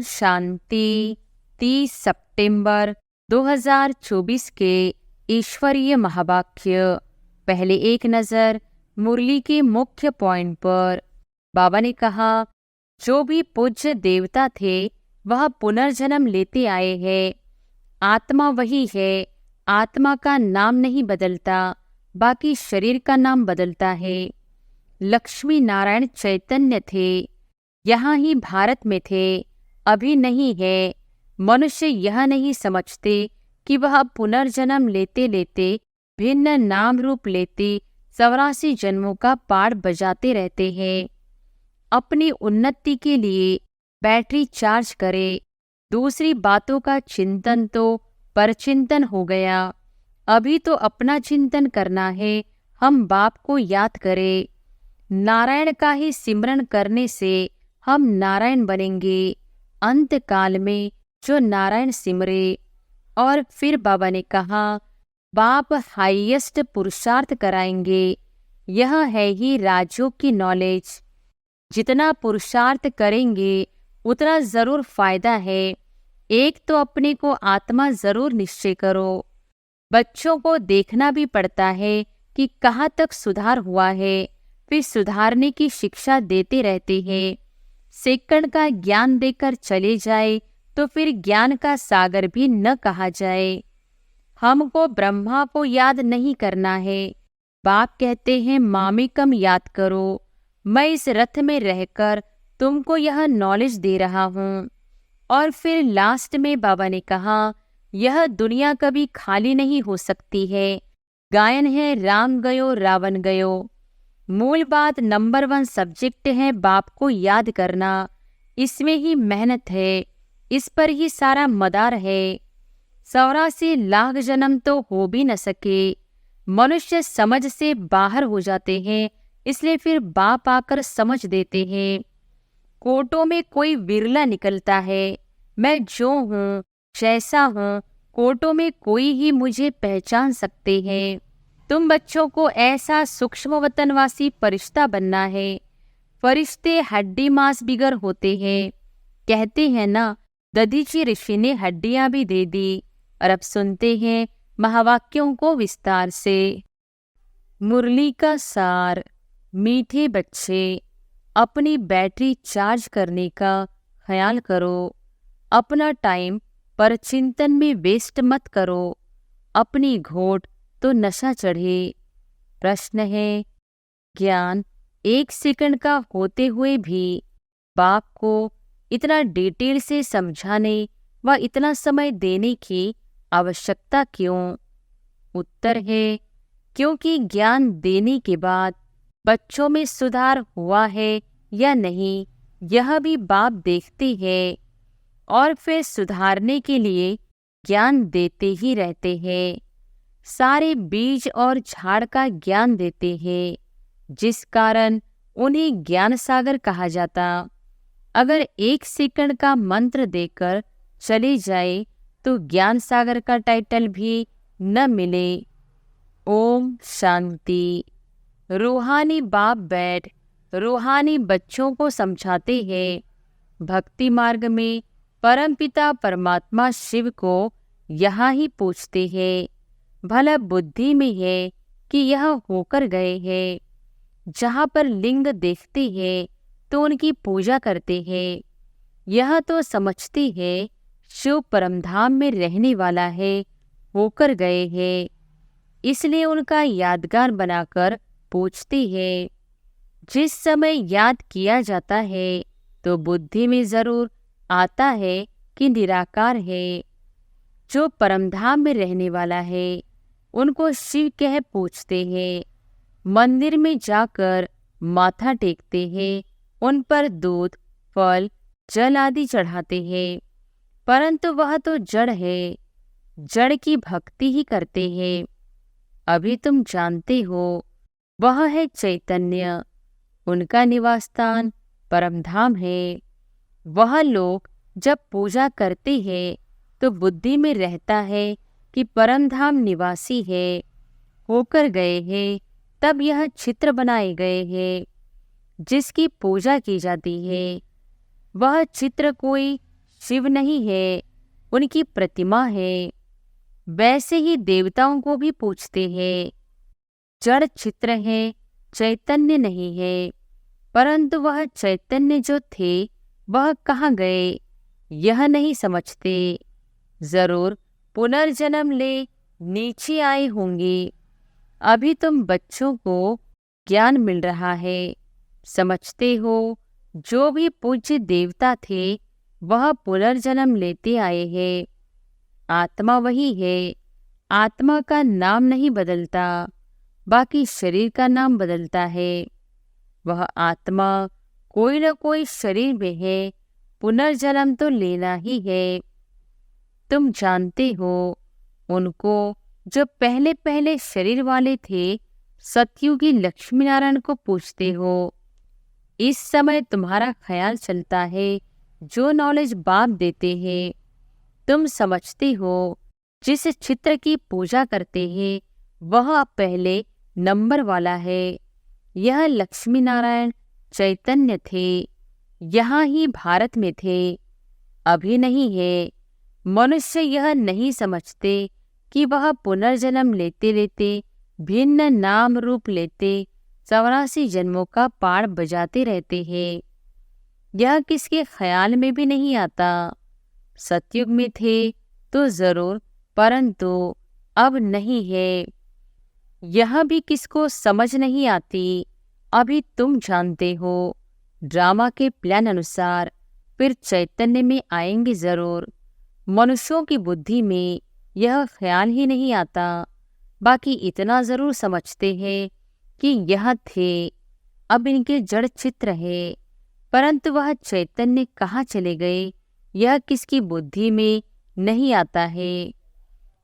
शांति। 30 सितंबर 2024 के ईश्वरीय महावाक्य। पहले एक नज़र मुरली के मुख्य पॉइंट पर। बाबा ने कहा, जो भी पूज्य देवता थे वह पुनर्जन्म लेते आए हैं। आत्मा वही है, आत्मा का नाम नहीं बदलता, बाकी शरीर का नाम बदलता है। लक्ष्मी नारायण चैतन्य थे, यहाँ ही भारत में थे, अभी नहीं है। मनुष्य यह नहीं समझते कि वह पुनर्जन्म लेते लेते भिन्न नाम रूप लेते 84 जन्मों का पाठ बजाते रहते हैं। अपनी उन्नति के लिए बैटरी चार्ज करे। दूसरी बातों का चिंतन तो परचिंतन हो गया, अभी तो अपना चिंतन करना है। हम बाप को याद करें। नारायण का ही सिमरन करने से हम नारायण बनेंगे। अंत काल में जो नारायण सिमरे। और फिर बाबा ने कहा, बाप हाईएस्ट पुरुषार्थ कराएंगे। यह है ही राजयोग की नॉलेज। जितना पुरुषार्थ करेंगे उतना जरूर फायदा है। एक तो अपने को आत्मा जरूर निश्चय करो। बच्चों को देखना भी पड़ता है कि कहाँ तक सुधार हुआ है, फिर सुधारने की शिक्षा देते रहते हैं। सेकंड का ज्ञान देकर चले जाए तो फिर ज्ञान का सागर भी न कहा जाए। हमको ब्रह्मा को याद नहीं करना है। बाप कहते हैं, मामिकम याद करो। मैं इस रथ में रहकर तुमको यह नॉलेज दे रहा हूँ। और फिर लास्ट में बाबा ने कहा, यह दुनिया कभी खाली नहीं हो सकती है। गायन है राम गयो रावण गयो। मूल बात नंबर 1 सब्जेक्ट है बाप को याद करना। इसमें ही मेहनत है, इस पर ही सारा मदार है। 84 लाख जन्म तो हो भी न सके। मनुष्य समझ से बाहर हो जाते हैं, इसलिए फिर बाप आकर समझ देते हैं। कोर्टों में कोई विरला निकलता है। मैं जो हूँ, जैसा हूँ, कोर्टों में कोई ही मुझे पहचान सकते हैं। तुम बच्चों को ऐसा सूक्ष्म वतनवासी फरिश्ता बनना है। फरिश्ते हड्डी मांस बिगर होते हैं। कहते हैं ना, दधीची ऋषि ने हड्डियां भी दे दी। और अब सुनते हैं महावाक्यों को विस्तार से। मुरली का सार। मीठे बच्चे, अपनी बैटरी चार्ज करने का ख्याल करो। अपना टाइम पर चिंतन में वेस्ट मत करो। अपनी घोट तो नशा चढ़े। प्रश्न है, ज्ञान 1 सेकंड का होते हुए भी बाप को इतना डिटेल से समझाने व इतना समय देने की आवश्यकता क्यों? उत्तर है, क्योंकि ज्ञान देने के बाद बच्चों में सुधार हुआ है या नहीं, यह भी बाप देखते हैं और फिर सुधारने के लिए ज्ञान देते ही रहते हैं। सारे बीज और झाड़ का ज्ञान देते हैं, जिस कारण उन्हें ज्ञान सागर कहा जाता। अगर 1 सेकंड का मंत्र देकर चले जाए तो ज्ञान सागर का टाइटल भी न मिले। ओम शांति। रूहानी बाप बैठ रूहानी बच्चों को समझाते हैं। भक्ति मार्ग में परमपिता परमात्मा शिव को यहाँ ही पूछते हैं। भला बुद्धि में है कि यह होकर गए हैं। जहाँ पर लिंग देखते हैं तो उनकी पूजा करते हैं। यह तो समझते हैं शिव परमधाम में रहने वाला है, होकर गए हैं, इसलिए उनका यादगार बनाकर पूछते हैं। जिस समय याद किया जाता है तो बुद्धि में जरूर आता है कि निराकार है, जो परमधाम में रहने वाला है, उनको शिव कह पूछते हैं। मंदिर में जाकर माथा टेकते हैं, उन पर दूध, फल, जल आदि चढ़ाते हैं, परंतु वह तो जड़ है, जड़ की भक्ति ही करते हैं। अभी तुम जानते हो वह है चैतन्य, उनका निवास स्थान परमधाम है। वह लोग जब पूजा करते हैं तो बुद्धि में रहता है कि परमधाम निवासी है, होकर गए हैं, तब यह चित्र बनाए गए हैं जिसकी पूजा की जाती है। वह चित्र कोई शिव नहीं है, उनकी प्रतिमा है। वैसे ही देवताओं को भी पूछते हैं। जड़ चित्र है, चैतन्य नहीं है। परंतु वह चैतन्य जो थे वह कहाँ गए, यह नहीं समझते। जरूर पुनर्जन्म ले नीचे आए होंगे। अभी तुम बच्चों को ज्ञान मिल रहा है, समझते हो जो भी पूज्य देवता थे वह पुनर्जन्म लेते आए हैं। आत्मा वही है, आत्मा का नाम नहीं बदलता, बाकी शरीर का नाम बदलता है। वह आत्मा कोई न कोई शरीर में है, पुनर्जन्म तो लेना ही है। तुम जानते हो उनको जो पहले पहले शरीर वाले थे, सतयुगी लक्ष्मी नारायण को पूछते हो। इस समय तुम्हारा ख्याल चलता है, जो नॉलेज बाप देते हैं तुम समझते हो। जिस चित्र की पूजा करते हैं वह पहले नंबर वाला है। यह लक्ष्मी नारायण चैतन्य थे, यहाँ ही भारत में थे, अभी नहीं है। मनुष्य यह नहीं समझते कि वह पुनर्जन्म लेते लेते भिन्न नाम रूप लेते 84 जन्मों का पाठ बजाते रहते हैं। यह किसके ख्याल में भी नहीं आता। सतयुग में थे तो जरूर, परंतु अब नहीं है। यह भी किसको समझ नहीं आती। अभी तुम जानते हो ड्रामा के प्लान अनुसार फिर चैतन्य में आएंगे जरूर। मनुष्यों की बुद्धि में यह ख्याल ही नहीं आता। बाकी इतना जरूर समझते हैं कि यह थे, अब इनके जड़ चित्र है। परंतु वह चैतन्य कहाँ चले गए, यह किसकी बुद्धि में नहीं आता है।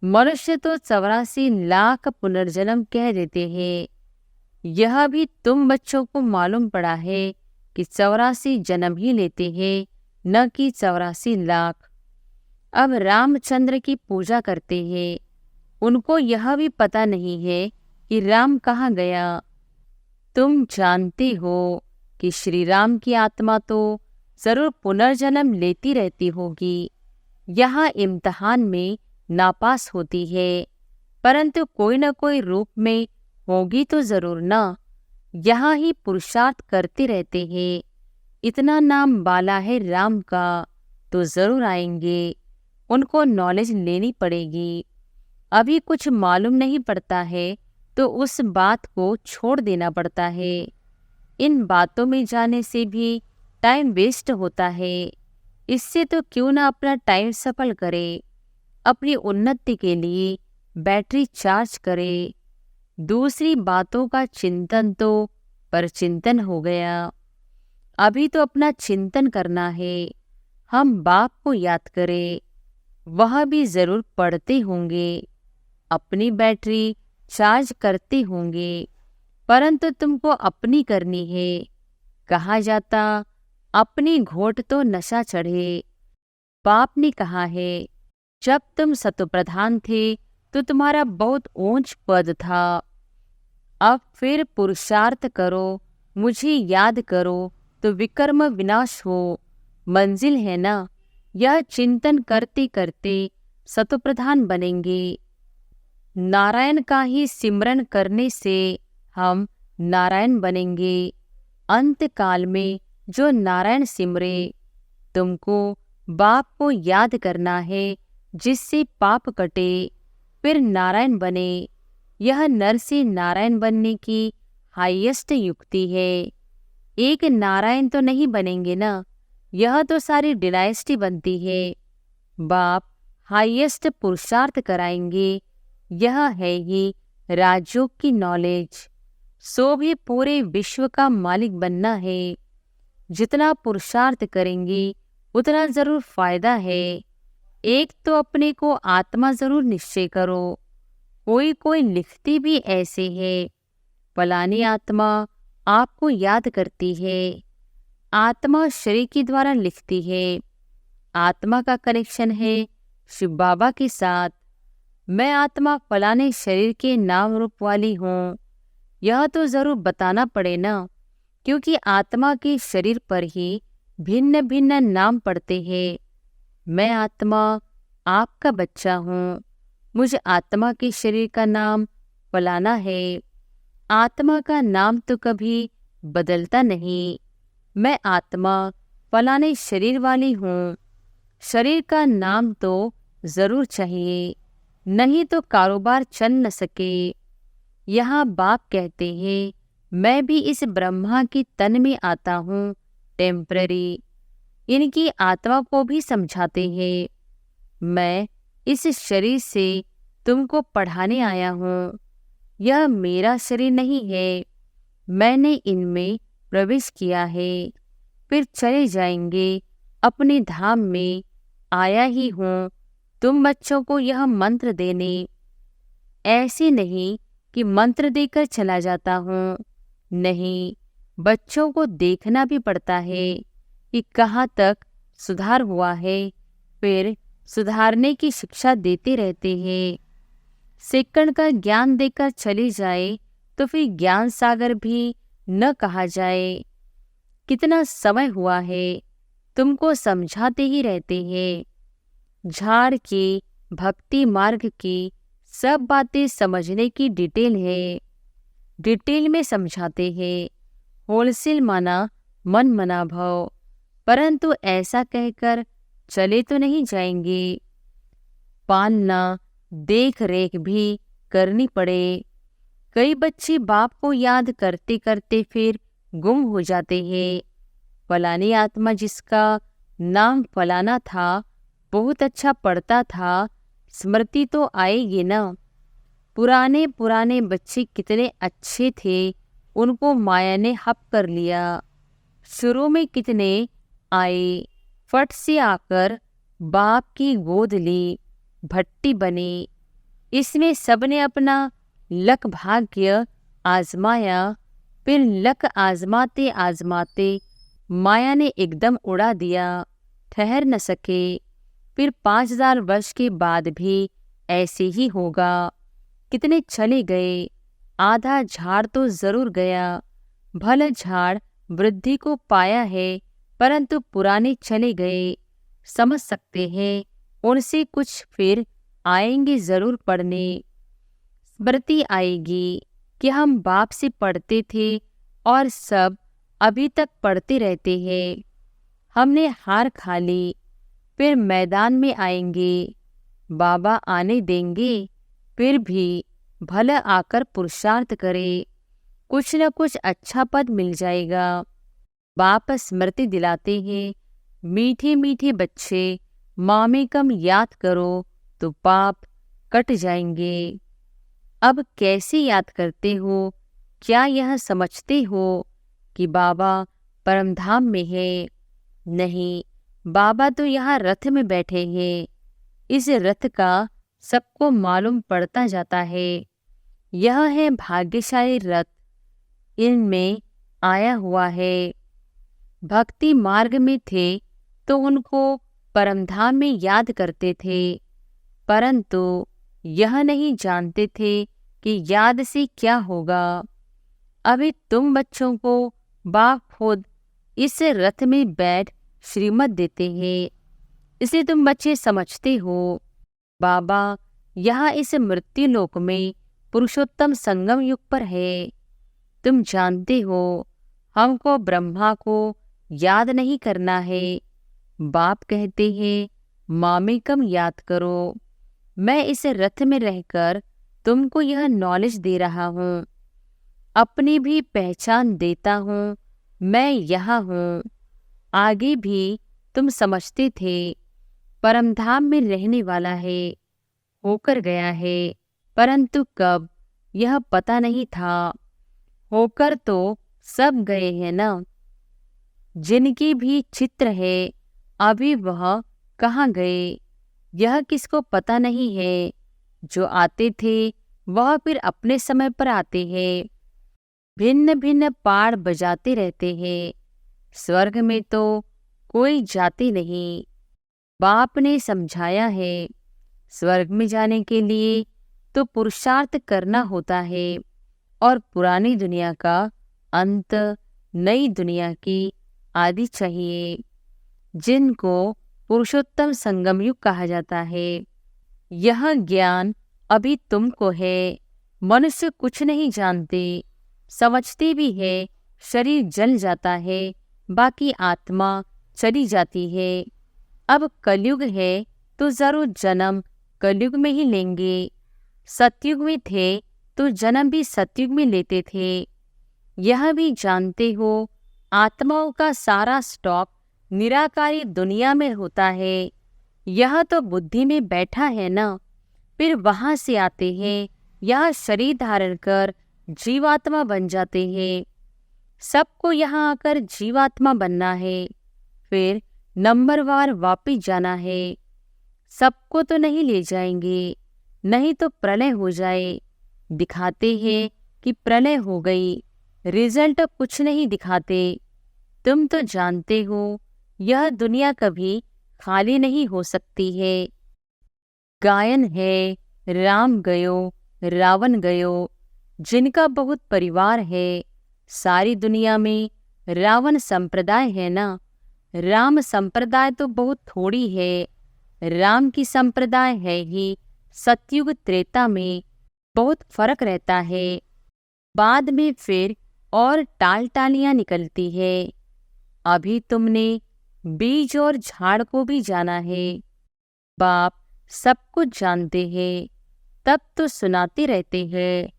मनुष्य तो 84 लाख पुनर्जन्म कह देते हैं। यह भी तुम बच्चों को मालूम पड़ा है कि 84 जन्म ही लेते हैं, न कि 84 लाख। अब रामचंद्र की पूजा करते हैं, उनको यह भी पता नहीं है कि राम कहाँ गया। तुम जानते हो कि श्री राम की आत्मा तो जरूर पुनर्जन्म लेती रहती होगी। यहाँ इम्तिहान में नापास होती है, परंतु कोई न कोई रूप में होगी तो जरूर ना। यहाँ ही पुरुषार्थ करते रहते हैं। इतना नाम बाला है राम का, तो जरूर आएंगे। उनको नॉलेज लेनी पड़ेगी। अभी कुछ मालूम नहीं पड़ता है तो उस बात को छोड़ देना पड़ता है। इन बातों में जाने से भी टाइम वेस्ट होता है। इससे तो क्यों ना अपना टाइम सफल करे, अपनी उन्नति के लिए बैटरी चार्ज करे। दूसरी बातों का चिंतन तो परचिंतन हो गया। अभी तो अपना चिंतन करना है। हम बाप को याद करें, वह भी जरूर पढ़ते होंगे, अपनी बैटरी चार्ज करते होंगे। परंतु तुमको अपनी करनी है। कहा जाता अपनी घोट तो नशा चढ़े। बाप ने कहा है जब तुम सतोप्रधान थे तो तुम्हारा बहुत ऊंच पद था। अब फिर पुरुषार्थ करो, मुझे याद करो तो विकर्म विनाश हो। मंजिल है ना, यह चिंतन करते करते सतोप्रधान बनेंगे। नारायण का ही सिमरन करने से हम नारायण बनेंगे। अंत काल में जो नारायण सिमरे, तुमको बाप को याद करना है जिससे पाप कटे, फिर नारायण बने। यह नर से नारायण बनने की हाईएस्ट युक्ति है। एक नारायण तो नहीं बनेंगे ना, यह तो सारी डिनाइस्टी बनती है। बाप हाईएस्ट पुरुषार्थ कराएंगे। यह है ही राजयोग की नॉलेज। सो भी पूरे विश्व का मालिक बनना है। जितना पुरुषार्थ करेंगे उतना जरूर फायदा है। एक तो अपने को आत्मा जरूर निश्चय करो। कोई कोई लिखती भी ऐसे है, फलानी आत्मा आपको याद करती है। आत्मा शरीर के द्वारा लिखती है। आत्मा का कनेक्शन है शिव बाबा के साथ। मैं आत्मा फलाने शरीर के नाम रूप वाली हूँ, यह तो जरूर बताना पड़े ना, क्योंकि आत्मा के शरीर पर ही भिन्न भिन्न नाम पड़ते हैं। मैं आत्मा आपका बच्चा हूँ। मुझ आत्मा के शरीर का नाम फलाना है। आत्मा का नाम तो कभी बदलता नहीं। मैं आत्मा फलाने शरीर वाली हूँ। शरीर का नाम तो जरूर चाहिए, नहीं तो कारोबार चल न सके। यहाँ बाप कहते हैं मैं भी इस ब्रह्मा की तन में आता हूँ, टेम्पररी। इनकी आत्मा को भी समझाते हैं मैं इस शरीर से तुमको पढ़ाने आया हूँ। यह मेरा शरीर नहीं है, मैंने इनमें प्रवेश किया है। फिर चले जाएंगे अपने धाम में। आया ही हूँ तुम बच्चों को यह मंत्र देने। ऐसे नहीं कि मंत्र देकर चला जाता हूँ, नहीं, बच्चों को देखना भी पड़ता है कि कहाँ तक सुधार हुआ है। फिर सुधारने की शिक्षा देते रहते हैं। सेकंड का ज्ञान देकर चले जाए तो फिर ज्ञान सागर भी न कहा जाए। कितना समय हुआ है तुमको समझाते ही रहते हैं। झाड़ की, भक्ति मार्ग की सब बातें समझने की डिटेल है। डिटेल में समझाते हैं। होलसेल माना मन मना भाव। परंतु ऐसा कहकर चले तो नहीं जाएंगे। पालना, देख रेख भी करनी पड़े। कई बच्चे बाप को याद करते करते फिर गुम हो जाते हैं। फलानी आत्मा जिसका नाम फलाना था, बहुत अच्छा पढ़ता था, स्मृति तो आएगी ना। पुराने पुराने बच्चे कितने अच्छे थे, उनको माया ने हप कर लिया। शुरू में कितने आए, फट से आकर बाप की गोद ली, भट्टी बनी। इसमें सबने अपना लक भाग्य आजमाया। फिर लक आजमाते आजमाते माया ने एकदम उड़ा दिया, ठहर न सके। फिर 5000 वर्ष के बाद भी ऐसे ही होगा। कितने चले गए, आधा झाड़ तो जरूर गया। भले झाड़ वृद्धि को पाया है, परंतु पुराने चले गए। समझ सकते हैं उनसे कुछ फिर आएंगे जरूर पढ़ने। स्मृति आएगी कि हम बाप से पढ़ते थे और सब अभी तक पढ़ते रहते हैं। हमने हार खा ली, फिर मैदान में आएंगे। बाबा आने देंगे, फिर भी भला आकर पुरुषार्थ करे, कुछ न कुछ अच्छा पद मिल जाएगा। बाप स्मृति दिलाते हैं, मीठे मीठे बच्चे, मामे कम याद करो तो पाप कट जाएंगे। अब कैसे याद करते हो? क्या यह समझते हो कि बाबा परमधाम में है? नहीं, बाबा तो यहाँ रथ में बैठे हैं। इस रथ का सबको मालूम पड़ता जाता है। यह है भाग्यशाली रथ, इनमें आया हुआ है। भक्ति मार्ग में थे तो उनको परमधाम में याद करते थे, परंतु यह नहीं जानते थे कि याद से क्या होगा। अभी तुम बच्चों को बाप खुद इस रथ में बैठ श्रीमत देते हैं, इसे तुम बच्चे समझते हो। बाबा यहाँ इस मृत्यु लोक में पुरुषोत्तम संगम युग पर है। तुम जानते हो हमको ब्रह्मा को याद नहीं करना है। बाप कहते हैं मामे कम याद करो। मैं इस रथ में रहकर तुमको यह नॉलेज दे रहा हूँ, अपनी भी पहचान देता हूँ। मैं यहाँ हूँ। आगे भी तुम समझते थे परमधाम में रहने वाला है, होकर गया है, परंतु कब यह पता नहीं था। होकर तो सब गए हैं ना। जिनकी भी चित्र है, अभी वह कहाँ गए यह किसको पता नहीं है। जो आते थे वह फिर अपने समय पर आते हैं। भिन्न भिन्न पाड़ बजाते रहते हैं। स्वर्ग में तो कोई जाते नहीं। बाप ने समझाया है, स्वर्ग में जाने के लिए तो पुरुषार्थ करना होता है और पुरानी दुनिया का अंत, नई दुनिया की आदि चाहिए। जिनको पुरुषोत्तम संगम युग कहा जाता है। यह ज्ञान अभी तुमको है। मनुष्य कुछ नहीं जानते, समझते भी है। शरीर जल जाता है, बाकी आत्मा चली जाती है। अब कलयुग है तो जरूर जन्म कलयुग में ही लेंगे। सतयुग में थे तो जन्म भी सतयुग में लेते थे। यह भी जानते हो, आत्माओं का सारा स्टॉक निराकारी दुनिया में होता है। यह तो बुद्धि में बैठा है ना, फिर वहां से आते हैं, यह शरीर धारण कर जीवात्मा बन जाते हैं। सबको यहाँ आकर जीवात्मा बनना है, फिर नंबरवार वापिस जाना है। सबको तो नहीं ले जाएंगे, नहीं तो प्रलय हो जाए। दिखाते हैं कि प्रलय हो गई, रिजल्ट कुछ नहीं दिखाते। तुम तो जानते हो यह दुनिया कभी खाली नहीं हो सकती है। गायन है, राम गयो रावण गयो। जिनका बहुत परिवार है, सारी दुनिया में रावण संप्रदाय है ना, राम संप्रदाय तो बहुत थोड़ी है। राम की संप्रदाय है ही। सतयुग त्रेता में बहुत फर्क रहता है। बाद में फिर और टाल टालियां निकलती है। अभी तुमने बीज और झाड़ को भी जाना है। बाप सब कुछ जानते हैं, तब तो सुनाते रहते हैं,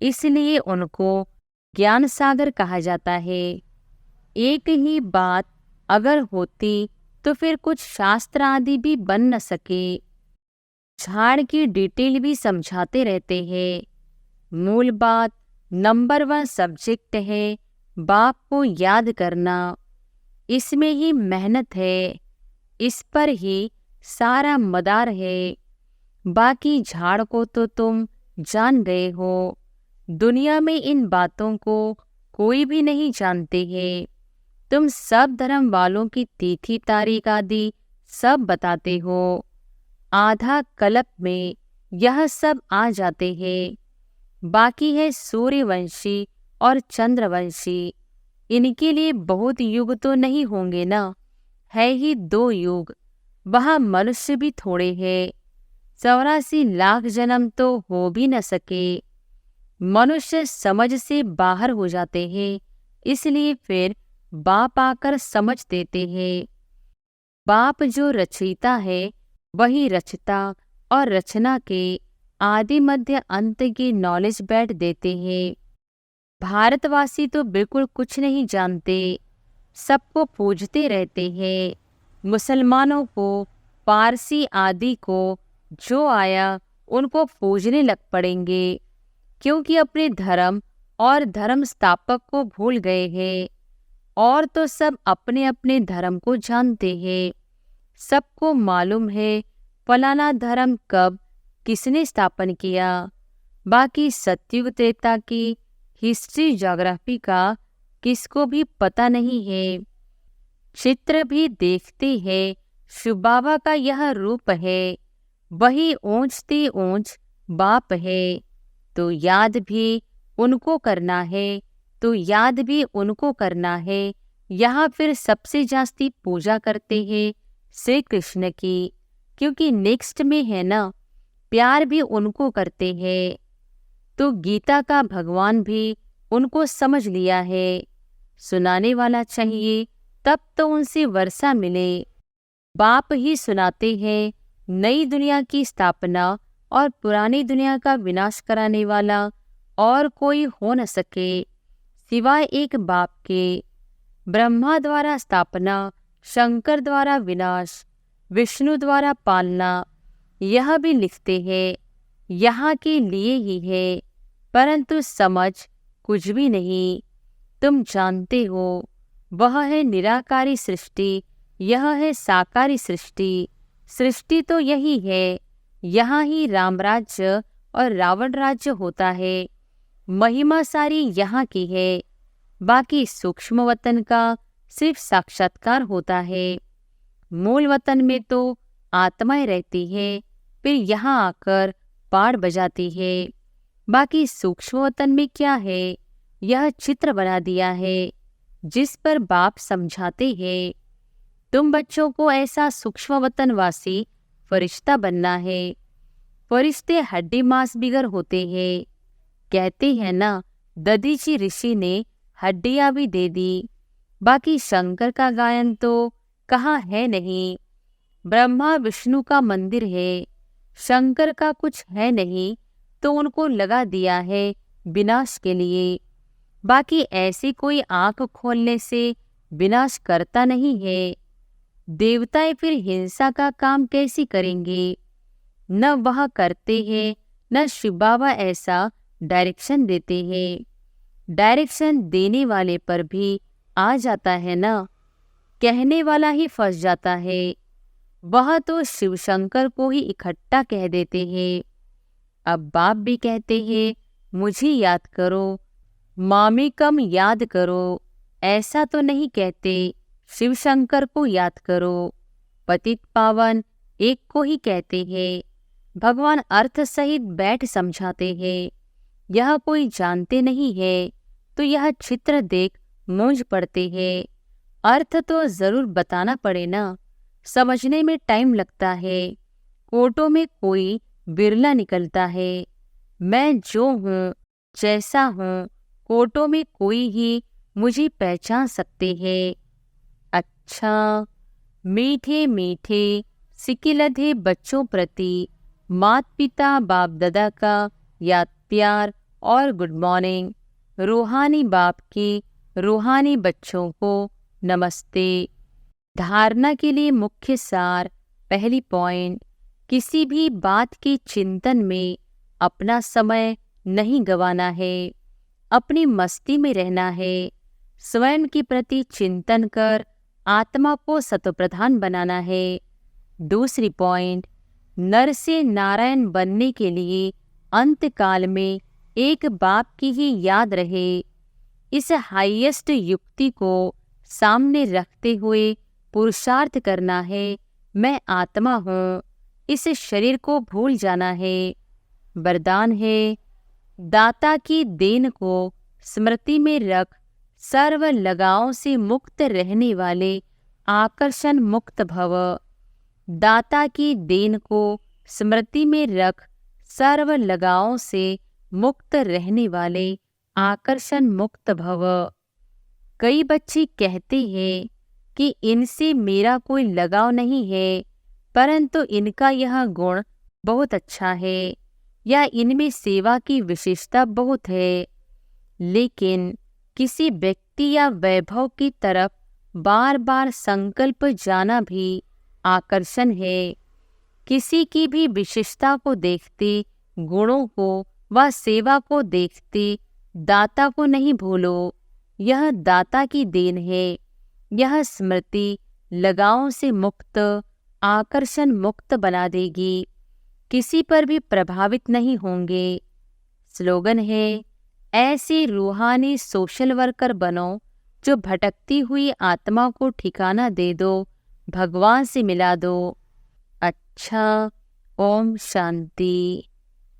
इसलिए उनको ज्ञान सागर कहा जाता है। एक ही बात अगर होती तो फिर कुछ शास्त्र आदि भी बन न सके। झाड़ की डिटेल भी समझाते रहते हैं। मूल बात नंबर 1 सब्जेक्ट है, बाप को याद करना। इसमें ही मेहनत है, इस पर ही सारा मदार है। बाकी झाड़ को तो तुम जान गए हो। दुनिया में इन बातों को कोई भी नहीं जानते हैं। तुम सब धर्म वालों की तिथि तारीख आदि सब बताते हो। आधा कल्प में यह सब आ जाते हैं। बाकी है सूर्यवंशी और चंद्रवंशी, इनके लिए बहुत युग तो नहीं होंगे ना, है ही 2 युग। वहाँ मनुष्य भी थोड़े हैं, 84 लाख जन्म तो हो भी न सके। मनुष्य समझ से बाहर हो जाते हैं, इसलिए फिर बाप आकर समझ देते हैं। बाप जो रचयिता है वही रचता और रचना के आदि मध्य अंत की नॉलेज बैठ देते हैं। भारतवासी तो बिल्कुल कुछ नहीं जानते, सबको पूजते रहते हैं। मुसलमानों को, पारसी आदि को जो आया उनको पूजने लग पड़ेंगे, क्योंकि अपने धर्म और धर्म स्थापक को भूल गए हैं। और तो सब अपने अपने धर्म को जानते हैं। सबको मालूम है फलाना धर्म कब किसने स्थापन किया। बाकी सतयुग त्रेता की हिस्ट्री ज्योग्राफी का किसको भी पता नहीं है। चित्र भी देखते हैं, शिव बाबा का यह रूप है, वही ऊंचते ऊंच बाप है। तो याद भी उनको करना है, तो याद भी उनको करना है। यहाँ फिर सबसे जास्ती पूजा करते हैं श्री कृष्ण की, क्योंकि नेक्स्ट में है ना, प्यार भी उनको करते हैं। तो गीता का भगवान भी उनको समझ लिया है। सुनाने वाला चाहिए, तब तो उनसे वर्षा मिले। बाप ही सुनाते हैं नई दुनिया की स्थापना और पुरानी दुनिया का विनाश कराने वाला और कोई हो न सके सिवाय एक बाप के। ब्रह्मा द्वारा स्थापना, शंकर द्वारा विनाश, विष्णु द्वारा पालना, यह भी लिखते हैं। यहाँ के लिए ही है, परंतु समझ कुछ भी नहीं। तुम जानते हो वह है निराकारी सृष्टि, यह है साकारी सृष्टि। सृष्टि तो यही है, यहाँ ही राम राज्य और रावण राज्य होता है। महिमा सारी यहाँ की है, बाकी सूक्ष्म वतन का सिर्फ साक्षात्कार होता है। मूल वतन में तो आत्माएं रहती है, फिर यहाँ आकर पाड़ बजाती है। बाकी सूक्ष्म वतन में क्या है, यह चित्र बना दिया है जिस पर बाप समझाते हैं। तुम बच्चों को ऐसा सूक्ष्म वतनवासी फरिश्ता बनना है। फरिश्ते हड्डी मांस बिगर होते हैं। कहते हैं ना, दधीची ऋषि ने हड्डियां भी दे दी, बाकी शंकर का गायन तो कहाँ है नहीं। ब्रह्मा विष्णु का मंदिर है, शंकर का कुछ है नहीं, तो उनको लगा दिया है विनाश के लिए। बाकी ऐसी कोई आंख खोलने से विनाश करता नहीं है। देवताएं फिर हिंसा का काम कैसी करेंगे? न वह करते हैं, न शिव बाबा ऐसा डायरेक्शन देते हैं। डायरेक्शन देने वाले पर भी आ जाता है ना, कहने वाला ही फंस जाता है। वह तो शिव शंकर को ही इकट्ठा कह देते हैं। अब बाप भी कहते हैं, मुझे याद करो, मामी कम याद करो। ऐसा तो नहीं कहते, शिव शंकर को याद करो। पतित पावन एक को ही कहते हैं। भगवान अर्थ सहित बैठ समझाते हैं। यह कोई जानते नहीं है, तो यह चित्र देख मूंझ पड़ते हैं। अर्थ तो जरूर बताना पड़े ना, समझने में टाइम लगता है। कोटों में कोई बिरला निकलता है। मैं जो हूँ, जैसा हूँ, कोटों में कोई ही मुझे पहचान सकते हैं। अच्छा, मीठे मीठे सिकिलधे बच्चों प्रति माता पिता बाप दादा का याद प्यार और गुड मॉर्निंग। रूहानी बाप की रूहानी बच्चों को नमस्ते। धारणा के लिए मुख्य सार। पहली पॉइंट, किसी भी बात के चिंतन में अपना समय नहीं गंवाना है, अपनी मस्ती में रहना है। स्वयं के प्रति चिंतन कर आत्मा को सत्वप्रधान बनाना है। दूसरी पॉइंट, नर से नारायण बनने के लिए अंत काल में एक बाप की ही याद रहे। इस हाईएस्ट युक्ति को सामने रखते हुए पुरुषार्थ करना है। मैं आत्मा हूँ, इस शरीर को भूल जाना है। वरदान है, दाता की देन को स्मृति में रख सर्व लगाओं से मुक्त रहने वाले आकर्षण मुक्त भव। दाता की देन को स्मृति में रख सर्व लगाओं से मुक्त रहने वाले आकर्षण मुक्त भव। कई बच्चे कहते हैं कि इनसे मेरा कोई लगाव नहीं है, परंतु इनका यह गुण बहुत अच्छा है या इनमें सेवा की विशेषता बहुत है। लेकिन किसी व्यक्ति या वैभव की तरफ बार बार संकल्प जाना भी आकर्षण है। किसी की भी विशेषता को देखते, गुणों को व सेवा को देखते दाता को नहीं भूलो। यह दाता की देन है। यह स्मृति लगाओं से मुक्त, आकर्षण मुक्त बना देगी। किसी पर भी प्रभावित नहीं होंगे। स्लोगन है, ऐसे रूहानी सोशल वर्कर बनो जो भटकती हुई आत्मा को ठिकाना दे दो, भगवान से मिला दो। अच्छा, ओम शांति।